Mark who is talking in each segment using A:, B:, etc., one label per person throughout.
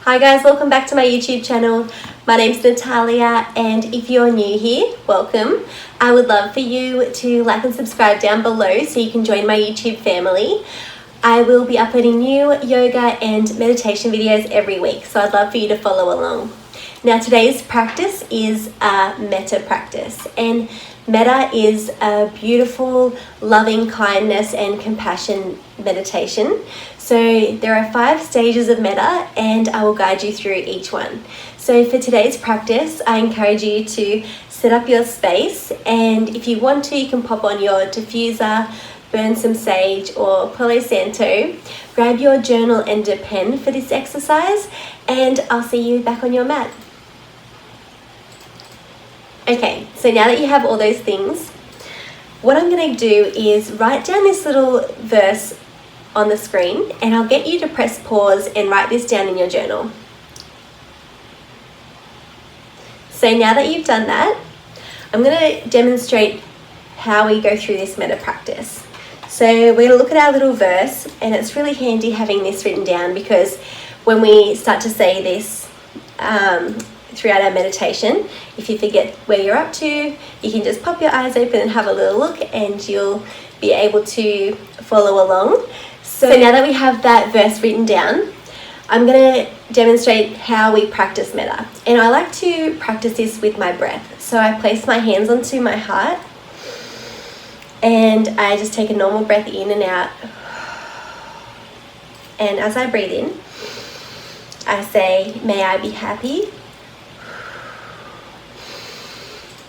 A: Hi guys, welcome back to my YouTube channel. My name's Natalia, and if you're new here, welcome. I would love for you to like and subscribe down below so you can join my YouTube family. I will be uploading new yoga and meditation videos every week, so I'd love for you to follow along. Now today's practice is a metta practice, and metta is a beautiful, loving kindness and compassion meditation. So there are 5 stages of metta, and I will guide you through each one. So for today's practice, I encourage you to set up your space, and if you want to, you can pop on your diffuser, burn some sage or Palo Santo, grab your journal and a pen for this exercise, and I'll see you back on your mat. Okay, so now that you have all those things, what I'm going to do is write down this little verse on the screen, and I'll get you to press pause and write this down in your journal. So now that you've done that, I'm going to demonstrate how we go through this metta practice. So we're going to look at our little verse, and it's really handy having this written down, because when we start to say this throughout our meditation, if you forget where you're up to, you can just pop your eyes open and have a little look, and you'll be able to follow along. So now that we have that verse written down, I'm going to demonstrate how we practice metta. And I like to practice this with my breath. So I place my hands onto my heart, and I just take a normal breath in and out. And as I breathe in, I say, may I be happy.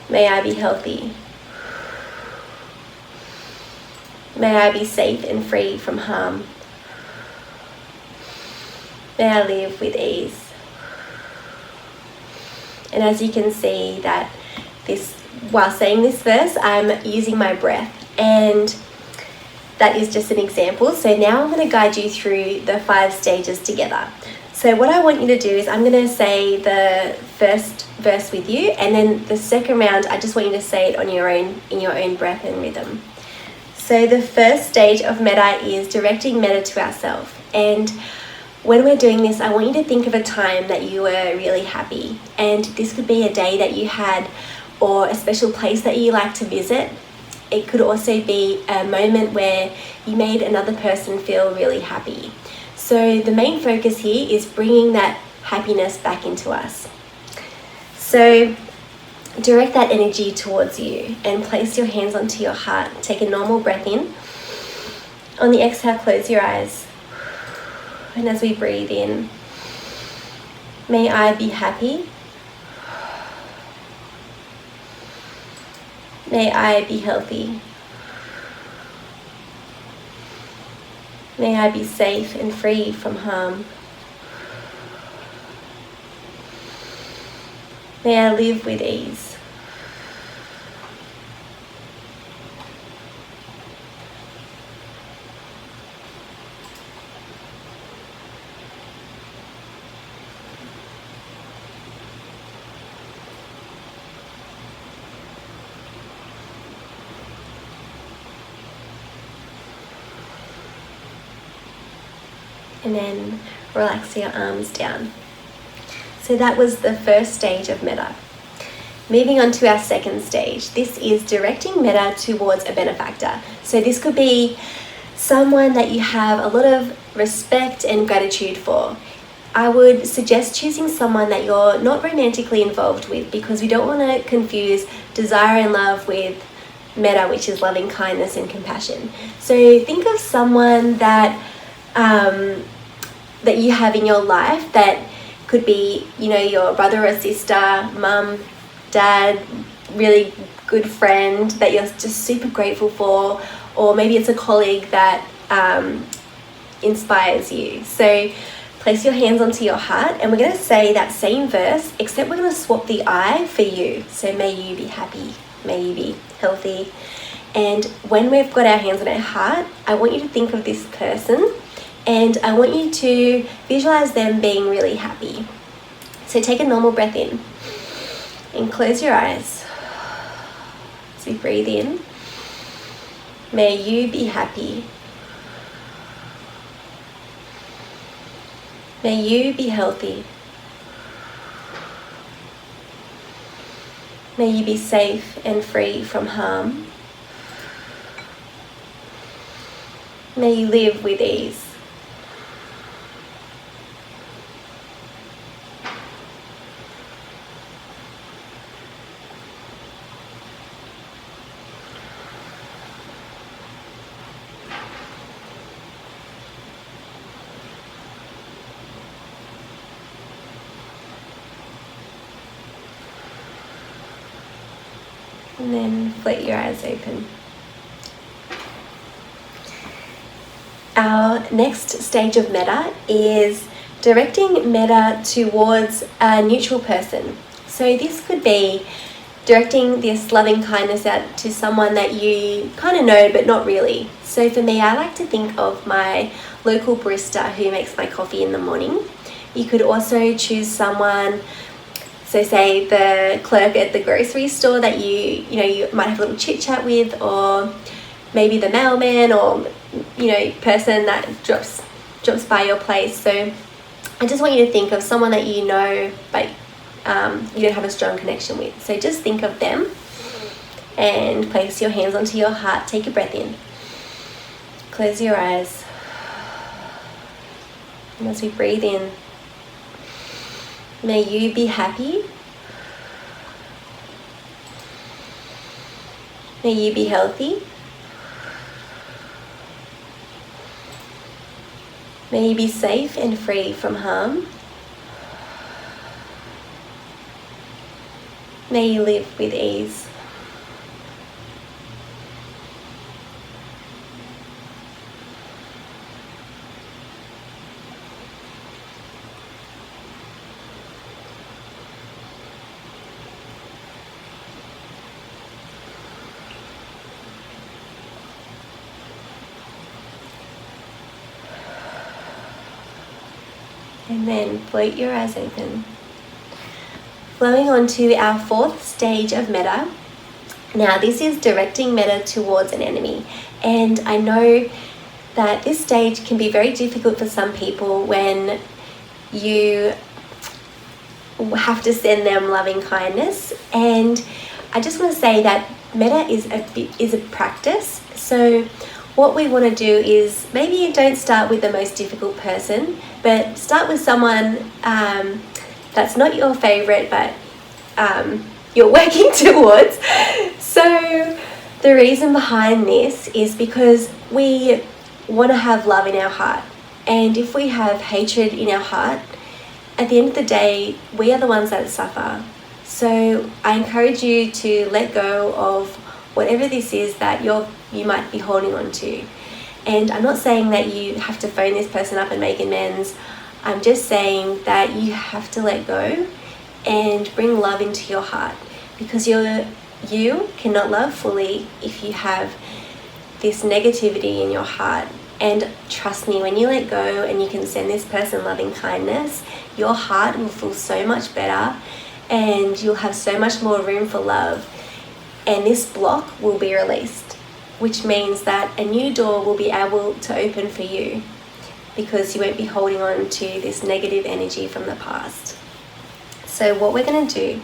A: May I be healthy. May I be safe and free from harm. May I live with ease. And as you can see, that while saying this verse, I'm using my breath, and that is just an example. So now I'm going to guide you through the 5 stages together. So what I want you to do is I'm going to say the first verse with you, and then the second round I just want you to say it on your own, in your own breath and rhythm. So the first stage of metta is directing metta to ourselves. And when we're doing this, I want you to think of a time that you were really happy. And this could be a day that you had, or a special place that you like to visit. It could also be a moment where you made another person feel really happy. So the main focus here is bringing that happiness back into us. So direct that energy towards you and place your hands onto your heart. Take a normal breath in. On the exhale, close your eyes. And as we breathe in, may I be happy. May I be healthy. May I be safe and free from harm. May I live with ease. And then relax your arms down. So that was the first stage of metta. Moving on to our second stage. This is directing metta towards a benefactor. So this could be someone that you have a lot of respect and gratitude for. I would suggest choosing someone that you're not romantically involved with, because we don't want to confuse desire and love with metta, which is loving kindness and compassion. So think of someone that that you have in your life, that could be, your brother or sister, mum, dad, really good friend that you're just super grateful for, or maybe it's a colleague that inspires you. So place your hands onto your heart, and we're going to say that same verse, except we're going to swap the I for you. So may you be happy, may you be healthy. And when we've got our hands on our heart, I want you to think of this person, and I want you to visualize them being really happy. So take a normal breath in and close your eyes. As we breathe in, may you be happy. May you be healthy. May you be safe and free from harm. May you live with ease. And then float your eyes open. Our next stage of metta is directing metta towards a neutral person. So this could be directing this loving kindness out to someone that you kind of know but not really. So for me, I like to think of my local barista who makes my coffee in the morning. You could also choose someone, so say the clerk at the grocery store that you might have a little chit chat with, or maybe the mailman, or person that drops by your place. So I just want you to think of someone that you know but you don't have a strong connection with. So just think of them and place your hands onto your heart. Take a breath in. Close your eyes. And as we breathe in, may you be happy. May you be healthy. May you be safe and free from harm. May you live with ease. And then float your eyes open. Flowing on to our fourth stage of metta. Now this is directing metta towards an enemy. And I know that this stage can be very difficult for some people when you have to send them loving kindness. And I just want to say that metta is a practice. So what we want to do is maybe you don't start with the most difficult person, but start with someone that's not your favorite, but you're working towards. So the reason behind this is because we want to have love in our heart. And if we have hatred in our heart, at the end of the day, we are the ones that suffer. So I encourage you to let go of whatever this is that you might be holding on to. And I'm not saying that you have to phone this person up and make amends. I'm just saying that you have to let go and bring love into your heart, because you cannot love fully if you have this negativity in your heart. And trust me, when you let go and you can send this person loving kindness, your heart will feel so much better and you'll have so much more room for love. And this block will be released, which means that a new door will be able to open for you, because you won't be holding on to this negative energy from the past. So what we're going to do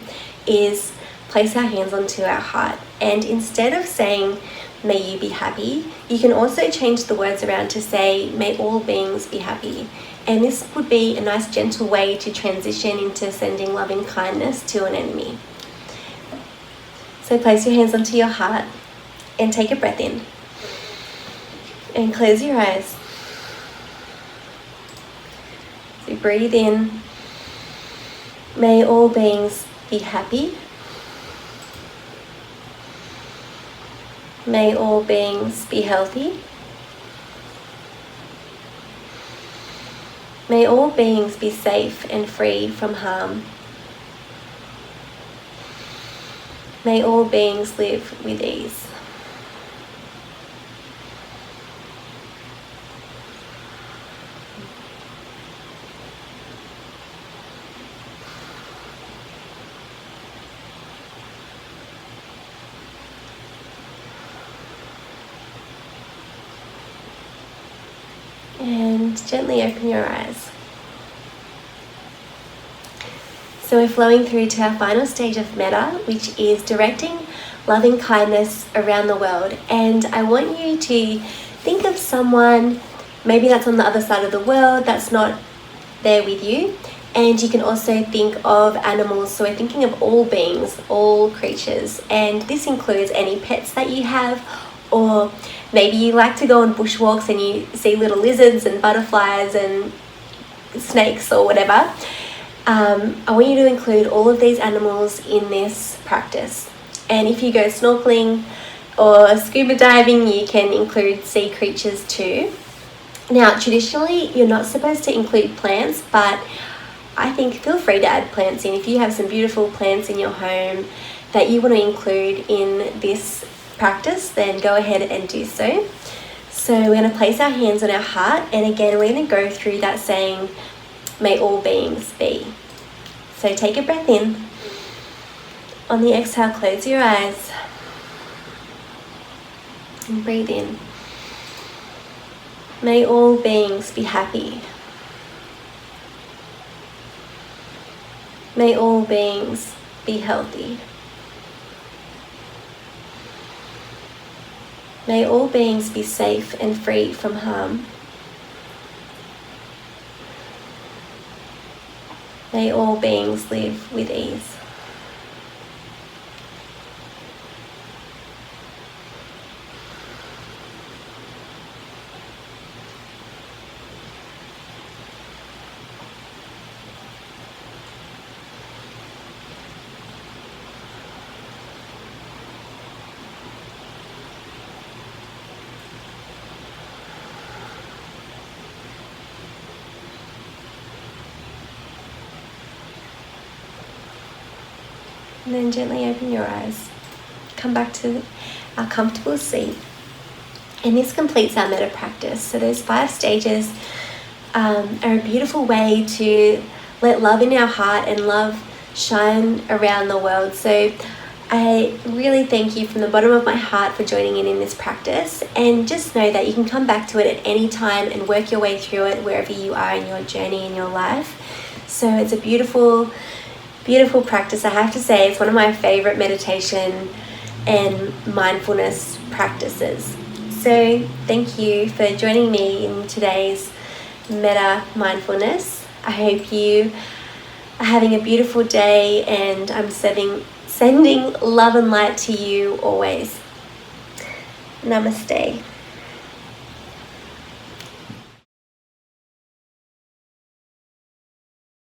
A: is place our hands onto our heart, and instead of saying, may you be happy, you can also change the words around to say, may all beings be happy. And this would be a nice gentle way to transition into sending loving kindness to an enemy. So place your hands onto your heart and take a breath in. And close your eyes. So breathe in. May all beings be happy. May all beings be healthy. May all beings be safe and free from harm. May all beings live with ease. And gently open your eyes. So we're flowing through to our final stage of metta, which is directing loving kindness around the world. And I want you to think of someone, maybe that's on the other side of the world, that's not there with you. And you can also think of animals. So we're thinking of all beings, all creatures. And this includes any pets that you have, or maybe you like to go on bushwalks and you see little lizards and butterflies and snakes or whatever. I want you to include all of these animals in this practice. And if you go snorkeling or scuba diving, you can include sea creatures too. Now, traditionally, you're not supposed to include plants, but I think feel free to add plants in. If you have some beautiful plants in your home that you want to include in this practice, then go ahead and do so. So we're going to place our hands on our heart, and again, we're going to go through that saying, may all beings be. So take a breath in. On the exhale, close your eyes and breathe in. May all beings be happy. May all beings be healthy. May all beings be safe and free from harm. May all beings live with ease. And then gently open your eyes. Come back to our comfortable seat. And this completes our metta practice. So those 5 stages are a beautiful way to let love in our heart and love shine around the world. So I really thank you from the bottom of my heart for joining in this practice. And just know that you can come back to it at any time and work your way through it wherever you are in your journey in your life. So it's a beautiful practice. I have to say it's one of my favorite meditation and mindfulness practices. So thank you for joining me in today's metta mindfulness. I hope you are having a beautiful day, and I'm sending love and light to you always. Namaste.